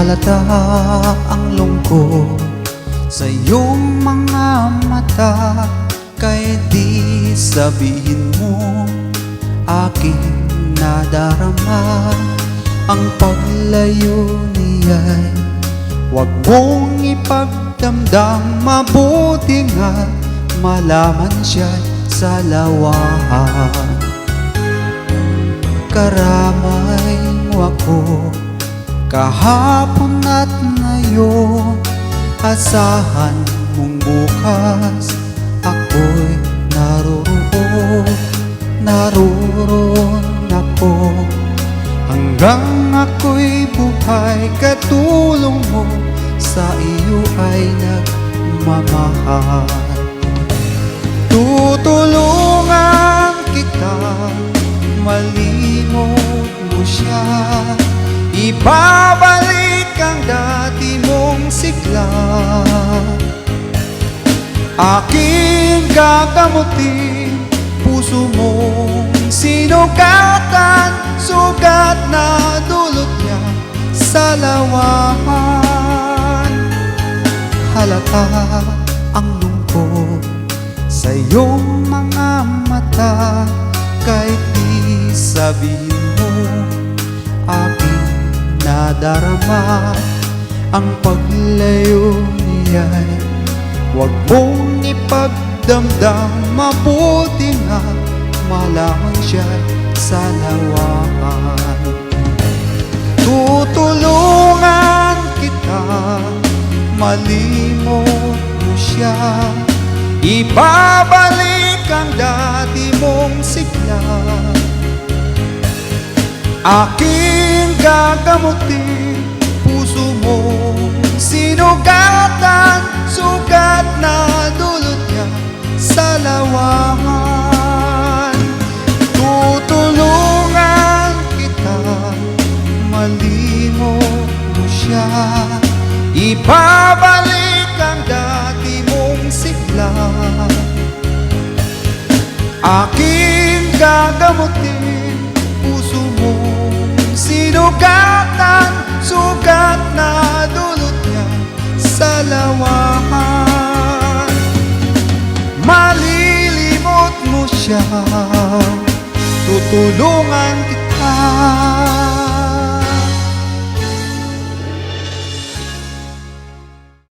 Halata ang lungkot sa iyong mga mata, kaya di sabihin mo aking nadarama. Ang paglayo niya'y huwag mong ipagdamdam, mabuti nga malaman siya'y salawahan. Karamay mo ako kahapon at ngayon, asahan mong bukas ako'y naroon ako. Hanggang ako'y buhay, katulong mo sa iyo ay nagmamahal. Tutulungan kita, malimot mo siya, ibabalik ang dati mong sigla. Aking gagamutin, puso mong sinugatan, sugat na dulot niya sa lawahan. Halata ang lungkot sa iyong mga mata, kahit di sabihin mo aking nadarama. Ang paglayo niya'y huwag mong ipagdamdam, mabuti nga malaman siya'y salawahan. Tutulungan kita, malimot mo siya, ibabalik ang dati mong sigla. Aking gagamutin, puso mong sinugatan, sugat na dulot niya sa lawahan. Tutulungan kita, malimot mo siya, ibabalik ang dati mong sigla. Aking gagamutin, puso mong sinugatan, sugat na dulot niya sa lawahan. Malilimot mo siya, tutulungan kita.